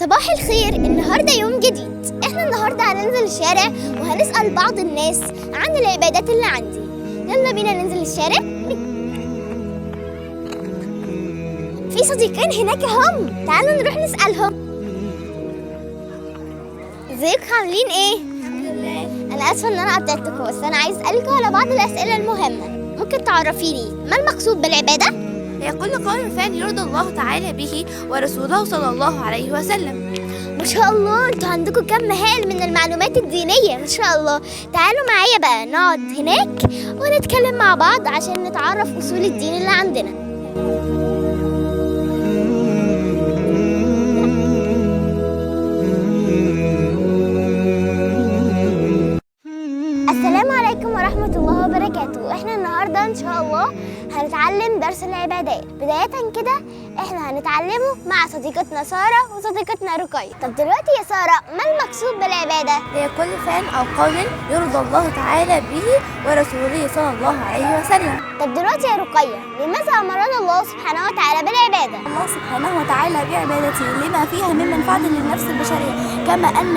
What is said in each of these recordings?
صباح الخير. النهاردة يوم جديد. احنا النهاردة هننزل الشارع وهنسأل بعض الناس عن العبادات اللي عندي. يلا بينا ننزل الشارع. في صديقين هناك هم، تعالوا نروح نسألهم. ازيكم عاملين ايه؟ الحمد لله. انا اسفة ان انا قطعتكم، بس انا عايز اسألكم على بعض الأسئلة المهمة. ممكن تعرفي لي ما المقصود بالعبادة؟ هي كل قول فعل يرضى الله تعالى به ورسوله صلى الله عليه وسلم. ما شاء الله، انتوا عندكم كم هائل من المعلومات الدينية، ما شاء الله. تعالوا معايا بقى نقعد هناك ونتكلم مع بعض عشان نتعرف أصول الدين اللي عندنا. السلام عليكم ورحمة الله وبركاته. احنا النهاردة ان شاء الله هنتعلم درس العبادات. بداية كده احنا هنتعلمه مع صديقتنا سارة وصديقتنا رقية. طب دلوقتي يا سارة، ما المقصود بالعبادة؟ هي كل فعل أو قول يرضى الله تعالى به ورسوله صلى الله عليه وسلم. طب دلوقتي يا رقية، لماذا أمرنا الله سبحانه وتعالى بالعبادة؟ الله سبحانه وتعالى بعبادته لما فيها من منفعة للنفس البشرية، كما أن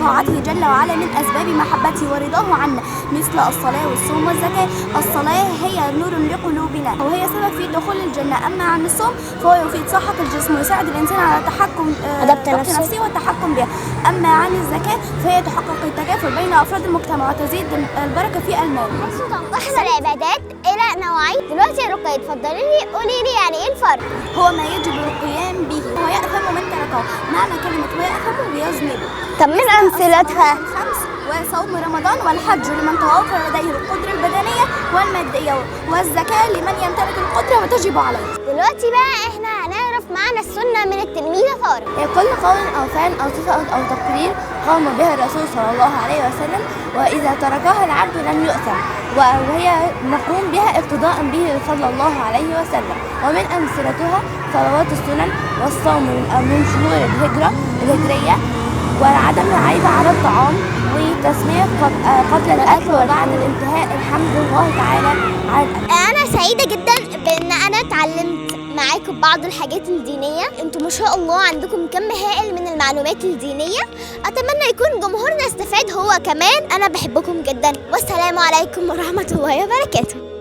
طاعته جل وعلا من أسباب محبته ورضاه عنا، مثل الصلاة والصوم والزكاة. الصلاة هي نور لقلوبنا وهي سبب في دخول الجنة. أما عن الصوم فهو يفيد صحة الجسم ويساعد الإنسان على تحكم ضبط نفسه والتحكم بها. أما عن الزكاة فهي تحقق التكافل بين أفراد المجتمع وتزيد البركة في المال. تنقسم العبادات إلى نوعين. دلوقتي يا رقية اتفضلي لي قولي لي يعني إيه الفرق؟ هو ما يجب القيام به ويأثم من تركه، معنى كلمة ويأثم ويذنبه. طب من أمثلتها؟ الخمس وصوم رمضان والحج لمن توفر لديه القدرة البدنية والمادية، والزكاة لمن يمتلك القدرة وتجب عليه. دلوقتي بقى احنا هنعرف معنى السنة من التلميذة سارة. هي كل قول أو فعل أو صفة أو تقرير قام بها الرسول صلى الله عليه وسلم، وإذا تركها العبد لم يؤثم، وهي نقوم بها اقتداء به صلى الله عليه وسلم. ومن أمثلتها صلوات السنن والصوم من شهور الهجرية، وعدم العيب على الطعام، وتسمية قبل الأكل وبعد الانتهاء. الحمد لله تعالى على الأكل. أنا سعيدة جدا بأن أنا اتعلمت معاكم بعض الحاجات الدينية. انتوا ما شاء الله عندكم كم هائل من المعلومات الدينية. أتمنى يكون جمهورنا استفاد هو كمان. أنا بحبكم جدا، والسلام عليكم ورحمة الله وبركاته.